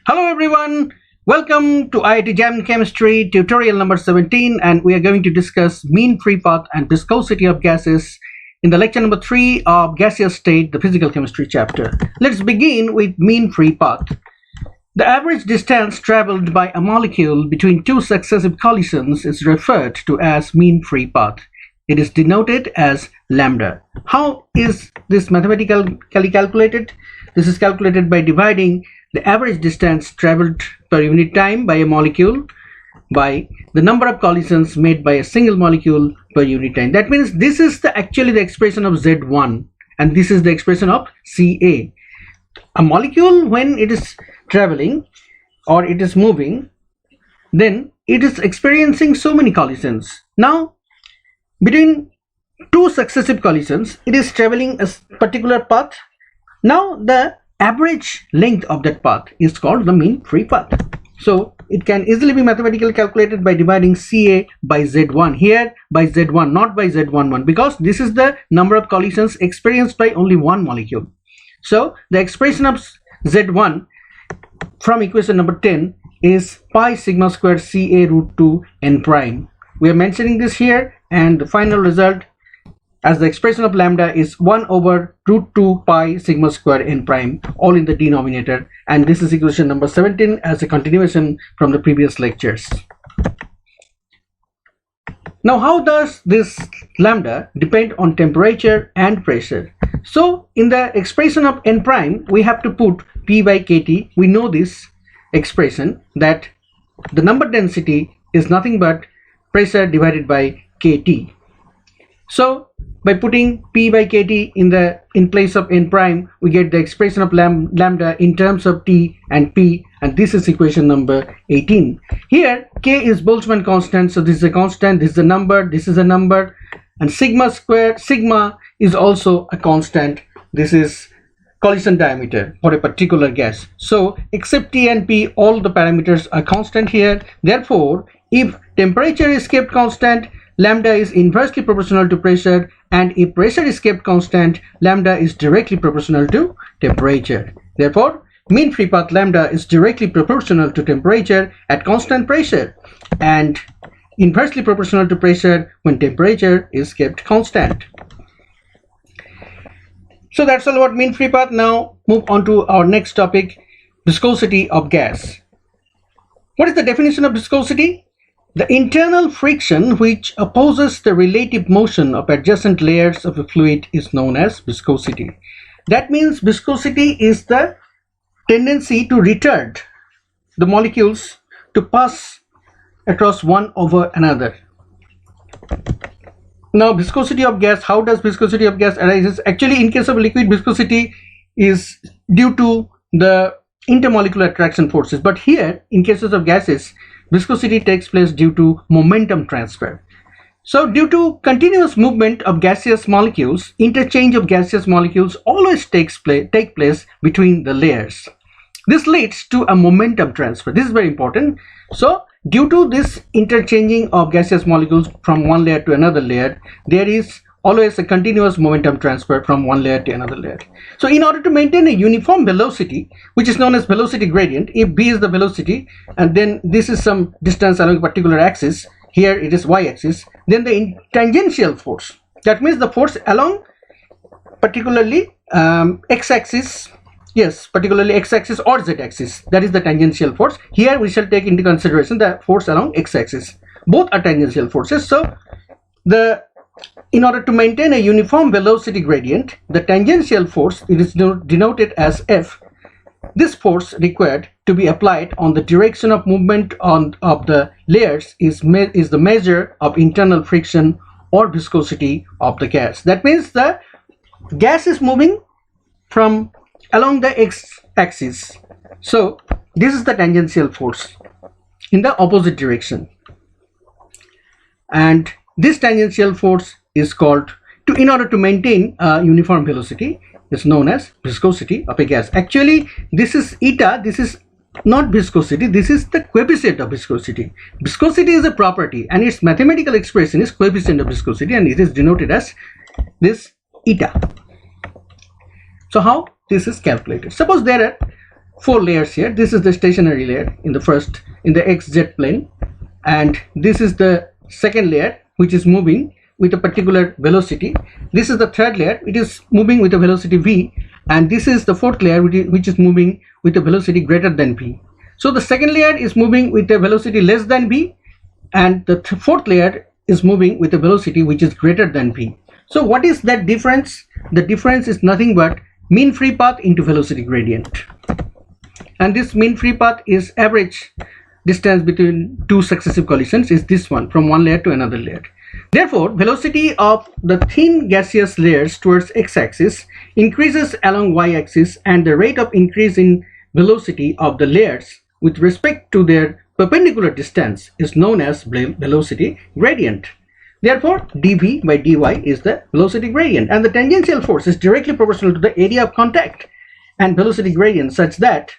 Hello everyone, welcome to IIT-JAM Chemistry tutorial number 17, and we are going to discuss mean free path and viscosity of gases in the lecture number 3 of gaseous state, the physical chemistry chapter. Let's begin with mean free path. The average distance traveled by a molecule between two successive collisions is referred to as mean free path. It is denoted as lambda. How is this mathematically calculated? This is calculated by dividing the average distance traveled per unit time by a molecule by the number of collisions made by a single molecule per unit time. That means this is actually the expression of Z1 and this is the expression of Ca. A molecule, when it is traveling or it is moving, then it is experiencing so many collisions. Now between two successive collisions it is traveling a particular path. Now the average length of that path is called the mean free path. So it can easily be mathematically calculated by dividing Ca by Z1, here by Z1, not by Z11, because this is the number of collisions experienced by only one molecule. So the expression of Z1 from equation number 10 is pi sigma square Ca root 2 n prime. We are mentioning this here, and the final result as the expression of lambda is 1 over root 2 pi sigma square n prime, all in the denominator, and this is equation number 17 as a continuation from the previous lectures. Now how does this lambda depend on temperature and pressure? So in the expression of n prime we have to put P by kT. We know this expression, that the number density is nothing but pressure divided by kT. So by putting P by kT in place of n prime, we get the expression of lambda in terms of T and P, and this is equation number 18. Here K is Boltzmann constant, so this is a constant, this is a number, this is a number, and sigma is also a constant. This is collision diameter for a particular gas. So except T and P, all the parameters are constant here. Therefore if temperature is kept constant, lambda is inversely proportional to pressure, and if pressure is kept constant, lambda is directly proportional to temperature. Therefore mean free path lambda is directly proportional to temperature at constant pressure and inversely proportional to pressure when temperature is kept constant. So that's all about mean free path. Now move on to our next topic, viscosity of gas. What is the definition of viscosity? The internal friction which opposes the relative motion of adjacent layers of a fluid is known as viscosity. That means viscosity is the tendency to retard the molecules to pass across one over another. Now viscosity of gas, how does viscosity of gas arises? Actually in case of liquid, viscosity is due to the intermolecular attraction forces, but here in cases of gases, viscosity takes place due to momentum transfer. So due to continuous movement of gaseous molecules, interchange of gaseous molecules always take place between the layers. This leads to a momentum transfer. This is very important. So due to this interchanging of gaseous molecules from one layer to another layer, there is always a continuous momentum transfer from one layer to another layer. So in order to maintain a uniform velocity, which is known as velocity gradient, if b is the velocity and then this is some distance along a particular axis, here it is y-axis, then the tangential force, that means the force along particularly x-axis, yes, particularly x-axis or z-axis, that is the tangential force. Here we shall take into consideration the force along x-axis. Both are tangential forces. So in order to maintain a uniform velocity gradient, the tangential force, it is denoted as F. This force required to be applied on the direction of movement of the layers is the measure of internal friction or viscosity of the gas. That means the gas is moving from along the x-axis. So this is the tangential force in the opposite direction, and this tangential force is called, in order to maintain a uniform velocity, is known as viscosity of a gas. Actually this is eta, this is not viscosity, this is the coefficient of viscosity. Viscosity is a property and its mathematical expression is coefficient of viscosity, and it is denoted as this eta. So how this is calculated? Suppose there are four layers here. This is the stationary layer in the xz plane, and this is the second layer which is moving with a particular velocity. This is the third layer, it is moving with a velocity v, and this is the fourth layer which is moving with a velocity greater than v. So the second layer is moving with a velocity less than v, and the fourth layer is moving with a velocity which is greater than v. So what is that difference? The difference is nothing but mean free path into velocity gradient, and this mean free path is average distance between two successive collisions, is this one, from one layer to another layer. Therefore, velocity of the thin gaseous layers towards x-axis increases along y-axis, and the rate of increase in velocity of the layers with respect to their perpendicular distance is known as velocity gradient. Therefore, dv by dy is the velocity gradient, and the tangential force is directly proportional to the area of contact and velocity gradient, such that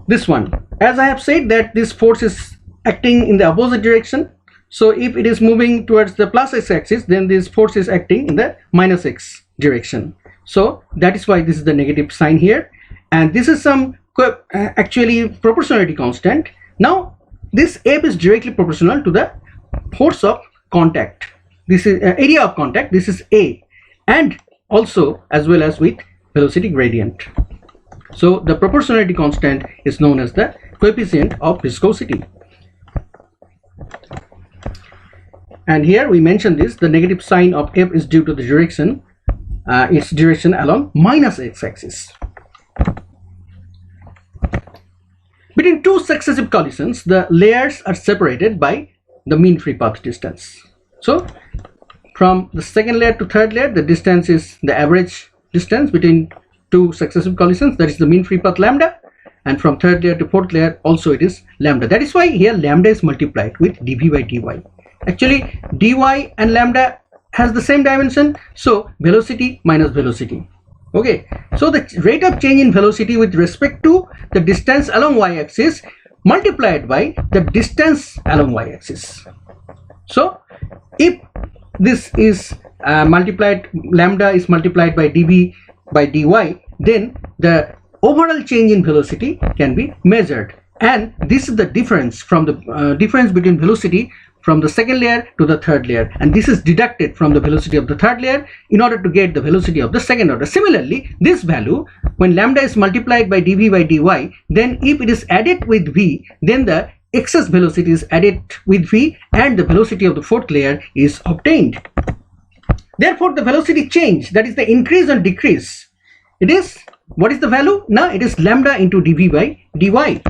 this one, as I have said, that this force is acting in the opposite direction. So if it is moving towards the plus x-axis, then this force is acting in the minus x direction. So that is why this is the negative sign here, and this is some actually proportionality constant. Now this F is directly proportional to the force of contact. This is area of contact, this is A, and also as well as with velocity gradient. So the proportionality constant is known as the coefficient of viscosity. And here we mention this, the negative sign of F is due to the direction, its direction along minus x-axis. Between two successive collisions, the layers are separated by the mean free path distance. So from the second layer to third layer, the distance is the average distance between two successive collisions, that is the mean free path lambda, and from third layer to fourth layer also it is lambda. That is why here lambda is multiplied with dv by dy. Actually dy and lambda has the same dimension, so velocity minus velocity. Okay, so the rate of change in velocity with respect to the distance along y-axis multiplied by the distance along y-axis. So if this is multiplied, lambda is multiplied by dv by dy, then the overall change in velocity can be measured, and this is the difference from the difference between velocity from the second layer to the third layer, and this is deducted from the velocity of the third layer in order to get the velocity of the second order. Similarly, this value, when lambda is multiplied by dv by dy, then if it is added with v, then the excess velocity is added with v, and the velocity of the fourth layer is obtained. Therefore, the velocity change, that is the increase or decrease, it is, what is the value? Now it is lambda into dv by dy.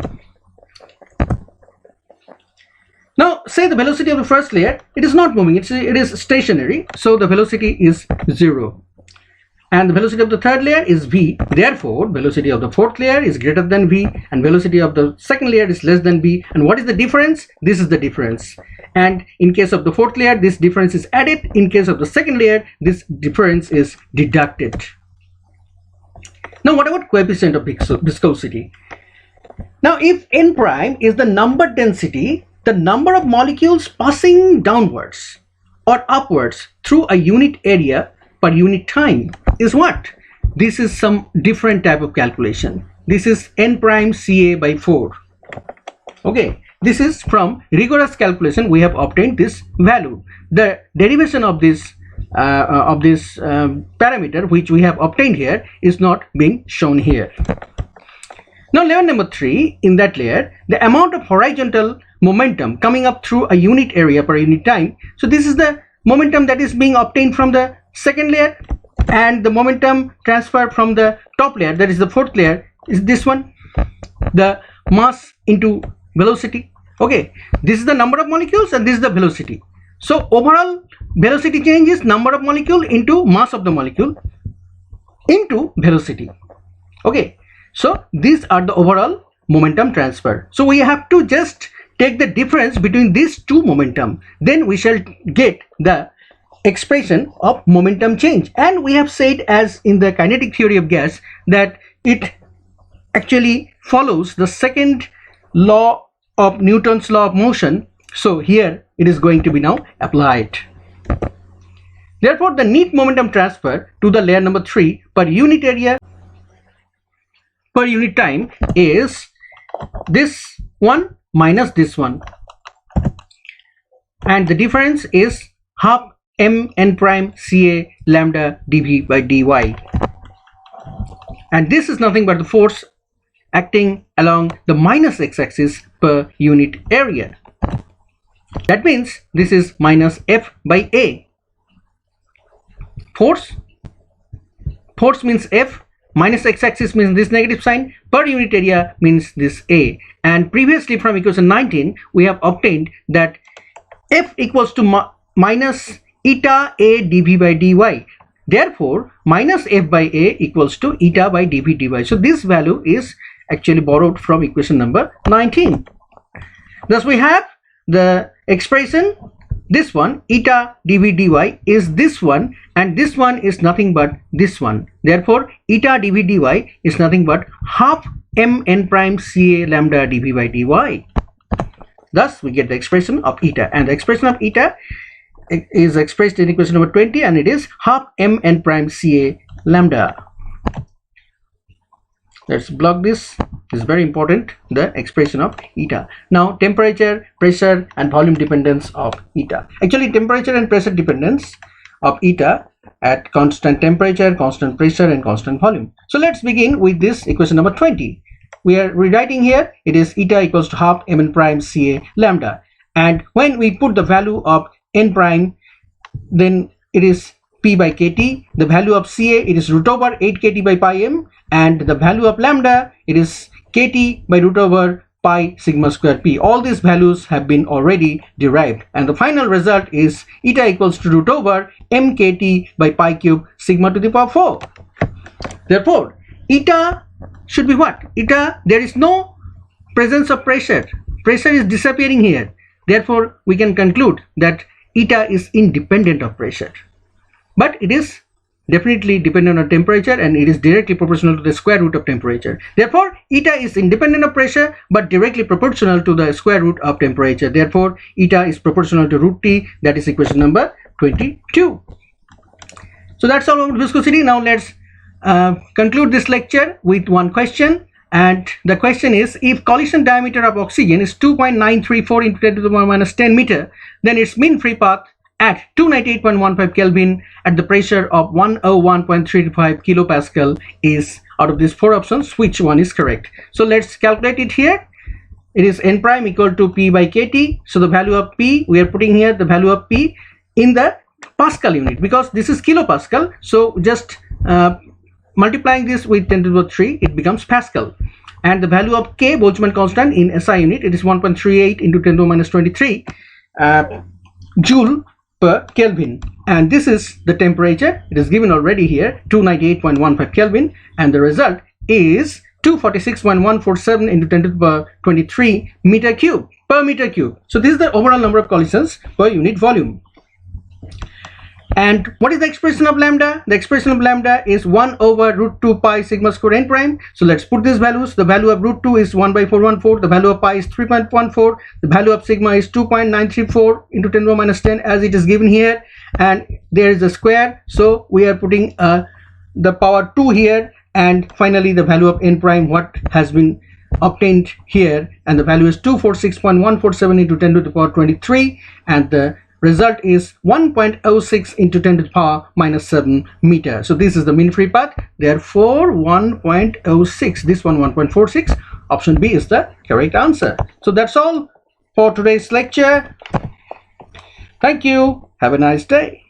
Now say the velocity of the first layer, it is not moving, it is stationary, so the velocity is 0, and the velocity of the third layer is v. Therefore velocity of the fourth layer is greater than v, and velocity of the second layer is less than v. And what is the difference? This is the difference, and in case of the fourth layer this difference is added, in case of the second layer this difference is deducted. Now what about coefficient of viscosity? Now if n prime is the number density, the number of molecules passing downwards or upwards through a unit area per unit time is what? This is some different type of calculation. This is n prime Ca by 4. Okay, this is from rigorous calculation we have obtained this value. The derivation of this parameter which we have obtained here is not being shown here. Now layer number 3, in that layer, the amount of horizontal momentum coming up through a unit area per unit time. So this is the momentum that is being obtained from the second layer, and the momentum transfer from the top layer, that is the fourth layer, is this one, the mass into velocity. Okay, this is the number of molecules and this is the velocity. So overall velocity change is number of molecule into mass of the molecule into velocity. Okay, so these are the overall momentum transfer. So we have to just take the difference between these two momentum, then we shall get the expression of momentum change. And we have said, as in the kinetic theory of gas, that it actually follows the second law of Newton's law of motion. So here it is going to be now applied. Therefore the neat momentum transfer to the layer number 3 per unit area per unit time is this one minus this one, and the difference is half mn prime Ca lambda dV by dy, and this is nothing but the force acting along the minus x-axis per unit area. That means this is minus F by A. Force means F, minus x-axis means this negative sign, per unit area means this A. And previously from equation 19 we have obtained that F equals to minus eta A dV by dy. Therefore minus F by A equals to eta by dV dy. So this value is actually borrowed from equation number 19. Thus we have the expression, this one eta dV dy is this one, and this one is nothing but this one. Therefore eta dV dy is nothing but half mn prime Ca lambda dV by dy. Thus we get the expression of eta, and the expression of eta is expressed in equation number 20, and it is half mn prime Ca lambda. Let's block this. This is very important, the expression of eta. Now temperature, pressure and volume dependence of eta. Actually temperature and pressure dependence of eta at constant temperature, constant pressure and constant volume. So let's begin with this equation number 20. We are rewriting here, it is eta equals to half mn prime Ca lambda, and when we put the value of n prime, then it is P by kt, the value of Ca it is root over 8 kt by pi m, and the value of lambda it is kt by root over pi sigma square p. All these values have been already derived, and the final result is eta equals to root over mkt by pi cube sigma to the power 4. Therefore eta should be what? Eta, there is no presence of pressure. Pressure is disappearing here. Therefore we can conclude that eta is independent of pressure, but it is definitely dependent on temperature, and it is directly proportional to the square root of temperature. Therefore eta is independent of pressure but directly proportional to the square root of temperature. Therefore eta is proportional to root T. That is equation number 22. So that's all about viscosity. Now let's conclude this lecture with one question, and the question is, if collision diameter of oxygen is 2.934 into 10 to the power minus 10 meter, then its mean free path at 298.15 Kelvin at the pressure of 101.35 kilopascal is, out of these four options, which one is correct? So let's calculate it here. It is n prime equal to P by kt. So the value of P, we are putting here the value of P in the Pascal unit, because this is kilopascal. So just multiplying this with 10 to the power 3, it becomes Pascal. And the value of K, Boltzmann constant, in SI unit, it is 1.38 into 10 to the minus 23 joule per Kelvin, and this is the temperature. It is given already here, 298.15 Kelvin, and the result is 246.147 into 10 to the power 23 meter cube per meter cube. So this is the overall number of collisions per unit volume. And what is the expression of lambda? The expression of lambda is 1 over root 2 pi sigma square n prime. So let's put these values. The value of root 2 is 1 by 414. The value of pi is 3.14. The value of sigma is 2.934 into 10 to the minus 10 as it is given here. And there is a square. So we are putting the power 2 here. And finally the value of n prime, what has been obtained here. And the value is 246.147 into 10 to the power 23. And the result is 1.06 into 10 to the power minus 7 meter. So this is the mean free path. Therefore 1.06, this one 1.46. Option B is the correct answer. So that's all for today's lecture. Thank you. Have a nice day.